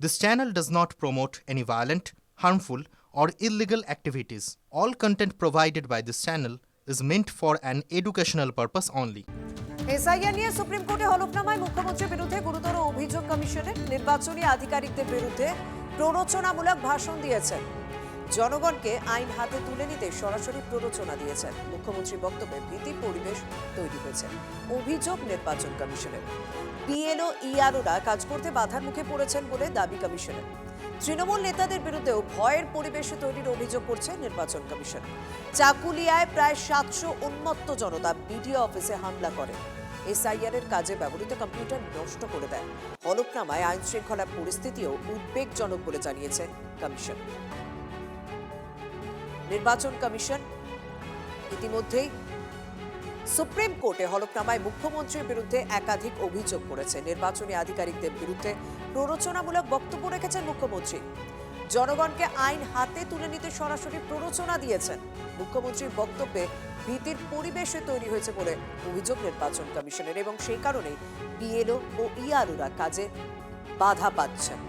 This channel does not promote any violent, harmful, or illegal activities. All content provided by this channel is meant for an educational purpose only. SIR নিয়ে supreme কোর্টে হলফনামায় মুখ্যমন্ত্রীর বিরুদ্ধে গুরুতর অভিযোগ কমিশনের। নির্বাচনী আধিকারিকদের বিরুদ্ধে প্ররোচনামূলক ভাষণ দিয়েছেন। জনগণকে আইন হাতে তুলে নিতে সরাসরি প্ররোচনা দিয়েছেন। মুখ্যমন্ত্রীর বক্তব্যে ভীতি পরিবেশ তৈরি হয়েছে, অভিযোগ নির্বাচন কমিশনের। বিএলও ইআরওরা কাজ করতে বাধার মুখে পড়েছেন বলে দাবি কমিশনের। তৃণমূল নেতাদের বিরুদ্ধেও ভয়ের পরিবেশ তৈরির অভিযোগ করছে নির্বাচন কমিশন। চাকুলিয়ায় প্রায় 700 উন্মত্ত জনতা বিডিও অফিসে হামলা করে, এসআইআর এর কাজে ব্যবহৃত কম্পিউটার নষ্ট করে দেয়। হলফনামায় আইন শৃঙ্খলা পরিস্থিতিও উদ্বেগজনক বলে জানিয়েছে কমিশন। নির্বাচন কমিশন ইতিমধ্যেই সুপ্রিম কোর্টে হলফনামায় মুখ্যমন্ত্রীর বিরুদ্ধে একাধিক অভিযোগ করেছে। নির্বাচনী আধিকারিকদের বিরুদ্ধে প্ররোচনামূলক বক্তব্য রেখেছেন মুখ্যমন্ত্রী। জনগণকে আইন হাতে তুলে নিতে সরাসরি প্ররোচনা দিয়েছেন। মুখ্যমন্ত্রীর বক্তব্যে ভীতির পরিবেশে তৈরি হয়েছে বলে অভিযোগ নির্বাচন কমিশনের, এবং সেই কারণেই বিএলও ও ইআরওরা কাজে বাধা পাচ্ছেন।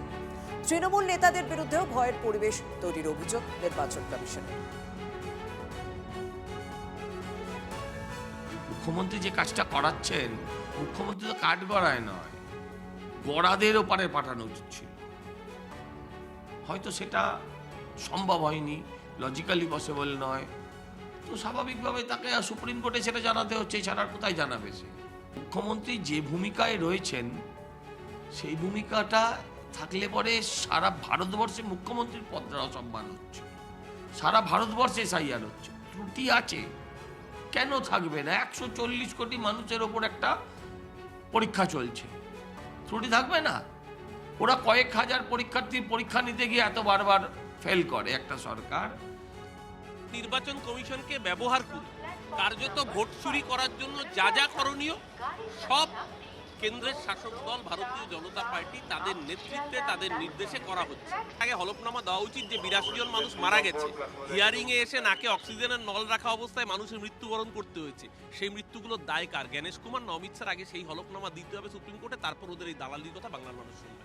তৃণমূল নেতাদের বিরুদ্ধেও ভয়ের পরিবেশ তৈরির অভিযোগ নির্বাচন কমিশনের। মুখ্যমন্ত্রী যে কাজটা করাচ্ছেন, মুখ্যমন্ত্রী তো কাঠ গড়ায় নয়, গড়াদের ওপারে পাঠানো উচিত ছিল। হয়তো সেটা সম্ভব হয়নি, লজিক্যালি পসিবল নয়, তো স্বাভাবিকভাবে তাকে সুপ্রিম কোর্টে সেটা জানাতে হচ্ছে, এছাড়া কোথায় জানাবে সে? মুখ্যমন্ত্রী যে ভূমিকায় রয়েছেন সেই ভূমিকাটা থাকলে পরে সারা ভারতবর্ষে মুখ্যমন্ত্রীর পদটা অসম্মান হচ্ছে, সারা ভারতবর্ষে এসআইআর হচ্ছে। ত্রুটি আছে, কেন থাকবে না? 140 কোটি মানুষের ওপর একটা পরীক্ষা চলছে, ত্রুটি থাকবে না? ওরা কয়েক হাজার পরীক্ষার্থীর পরীক্ষা নিতে গিয়ে এত বারবার ফেল করে একটা সরকার। নির্বাচন কমিশনকে ব্যবহার করে কার্যত ভোট চুরি করার জন্য যা যা করণীয় সব কেন্দ্রের শাসক দল ভারতীয় জনতা পার্টি তাদের নেতৃত্বে তাদের নির্দেশে করা হচ্ছে। আগে হলফনামা দেওয়া উচিত যে 82 জন মানুষ মারা গেছে, হিয়ারিংয়ে এসে নাকে অক্সিজেনের নল রাখা অবস্থায় মানুষের মৃত্যুবরণ করতে হয়েছে। সেই মৃত্যুগুলোর দায় কার? জ্ঞানেশ কুমার না অমিত শাহর? আগে সেই হলফনামা দিতে হবে সুপ্রিম কোর্টে, তারপর ওদের এই দালালির কথা বাংলার মানুষ শুনবে।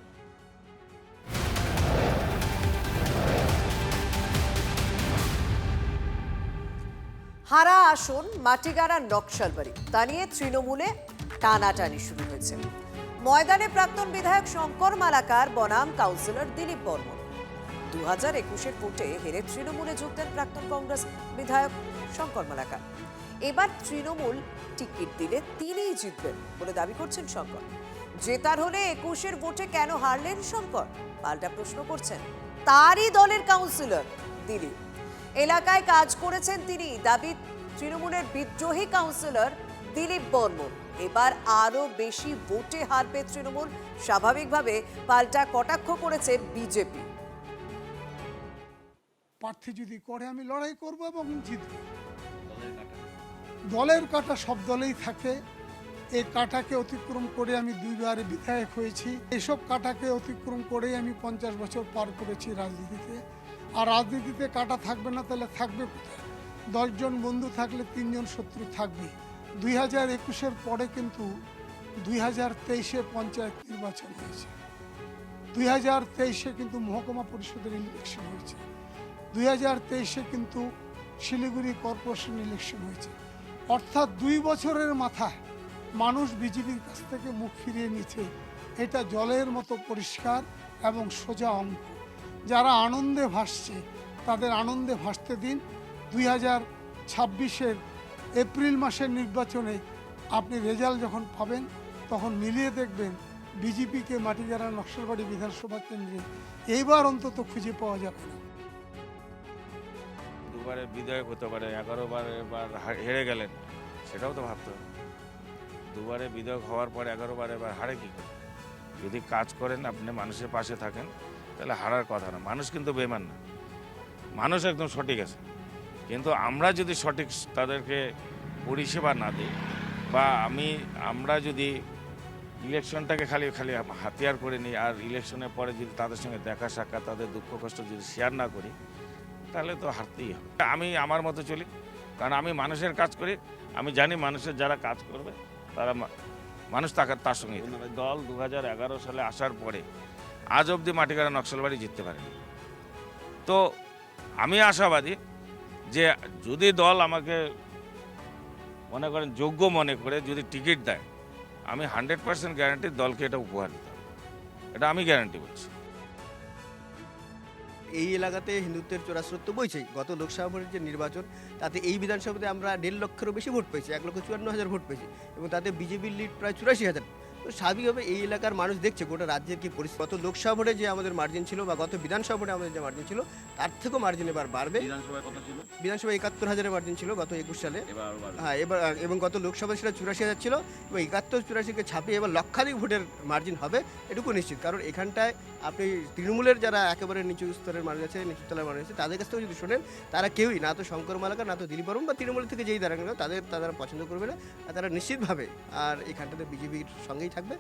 হারা আসন মাটিগাড়া নকশালবাড়ি, তা নিয়ে তৃণমূলে টানাটানি শুরু হয়েছে। ময়দানে প্রাক্তন বিধায়ক শঙ্কর মালাকার বনাম কাউন্সিলর দিলীপ বর্মন। 2021-এর ভোটে হেরে তৃণমূলে যোগ দেন প্রাক্তন কংগ্রেস বিধায়ক শঙ্কর মালাকার। এবার তৃণমূল টিকিট দিলে তিনিই জিতবেন বলে দাবি করছেন শঙ্কর। জেতার হলে 21-এর ভোটে কেন হারলেন শঙ্কর, পাল্টা প্রশ্ন করছেন তারই দলের কাউন্সিলর দিলীপ। এলাকায় কাজ করেছেন তিনি, দাবি তৃণমূলের বিদ্রোহী কাউন্সিলর দিলীপ বর্মন। এবার আরো বেশি ভোটে হারবে তৃণমূল, স্বাভাবিকভাবে পাল্টা কটাক্ষ করেছে বিজেপি। প্রার্থী যদি করে আমি লড়াই করব এবং জিতব। দলের কাঁটা সব দলেই থাকে, এই কাঁটাকে অতিক্রম করে আমি 2বার বিধায়ক হয়েছি। এসব কাঁটাকে অতিক্রম করেই আমি 50 বছর পার করেছি রাজনীতিতে। আর রাজনীতিতে কাঁটা থাকবে না তাহলে থাকবে কোথায়? 10 জন বন্ধু থাকলে 3 জন শত্রু থাকবে। 2021-এর পরে কিন্তু 2023-এ পঞ্চায়েত নির্বাচন হয়েছে, 2023-এ কিন্তু মহকুমা পরিষদের ইলেকশন হয়েছে, 2023-এ কিন্তু শিলিগুড়ি কর্পোরেশন ইলেকশন হয়েছে। অর্থাৎ 2 বছরের মাথায় মানুষ বিজেপির কাছ থেকে মুখ ফিরিয়ে নিচ্ছে। এটা জলের মতো পরিষ্কার এবং সোজা অঙ্ক। যারা আনন্দে ভাসছে তাদের আনন্দে ভাসতে দিন। 2026-এর এপ্রিল মাসের নির্বাচনে আপনি রেজাল্ট যখন পাবেন তখন মিলিয়ে দেখবেন বিজেপিকে মাটিগাড়া নকশালবাড়ি বিধানসভা কেন্দ্রে এইবার অন্তত খুঁজে পাওয়া যাবে না। দুবারে বিধায়ক হতে পারে, 11 বার এবার হেরে গেলেন, সেটাও তো ভাবতে হবে। দুবারে বিধায়ক হওয়ার পর 11 বার এবার হারে কী করে? যদি কাজ করেন, আপনি মানুষের পাশে থাকেন, তাহলে হারার কথা না। মানুষ কিন্তু বেমান না, মানুষ একদম সঠিক আছে। কিন্তু আমরা যদি সঠিক তাদেরকে পরিষেবা না দিই, বা আমরা যদি ইলেকশনটাকে খালি হাতিয়ার করে নিই, আর ইলেকশনের পরে যদি তাদের সঙ্গে দেখা সাক্ষাৎ, তাদের দুঃখ কষ্ট যদি শেয়ার না করি, তাহলে তো হারতেই হবে। আমি আমার মতো চলি, কারণ আমি মানুষের কাজ করি। আমি জানি মানুষের যারা কাজ করবে তারা মানুষ তার সঙ্গে। দল 2011 সালে আসার পরে আজ অবধি মাটিগাড়া নকশালবাড়ি জিততে পারেনি। তো আমি আশাবাদী যে যদি দল আমাকে মনে করেন যোগ্য মনে করে যদি টিকিট দেয়, আমি 100% গ্যারান্টি দলকে এটা উপহার দিতে হবে, এটা আমি গ্যারান্টি বলছি। এই এলাকাতে হিন্দুত্বের চোরাস্রোত বইছেই। গত লোকসভা ভোটের যে নির্বাচন, তাতে এই বিধানসভাতে আমরা 1.5 লক্ষেরও বেশি ভোট পেয়েছি, 1,54,000 ভোট পেয়েছি, এবং তাতে বিজেপির লিড প্রায় 84,000। তো স্বাভাবিকভাবে এই এলাকার মানুষ দেখছে গোটা রাজ্যের কি পরিস্থিতি। গত লোকসভা ভোটে যে আমাদের মার্জিন ছিল বা গত বিধানসভা ভোটে আমাদের যে মার্জিন ছিল, তার থেকেও মার্জিন এবার বাড়বে। বিধানসভা 71,000-এর মার্জিন ছিল গত 21 সালে। হ্যাঁ, এবার এবং গত লোকসভায় সেটা 84,000 ছিল, এবং 71-84-কে ছাপিয়ে এবার লক্ষাধিক ভোটের মার্জিন হবে, এটুকু নিশ্চিত। কারণ এখানটায় আপনি তৃণমূলের যারা একেবারে নিচু স্তরের মানুষ আছে, নিচু তলার মানুষ আছে, তাদের কাছ থেকে যদি শোনেন, তারা কেউই না তো শঙ্কর মালাকার, না তো দিলীপ বর্মন বা তৃণমূল থেকে যেই দাঁড়ান তারা পছন্দ করবে না, আর তারা নিশ্চিতভাবে আর এখানটাতে বিজেপির সঙ্গেই থাকবে।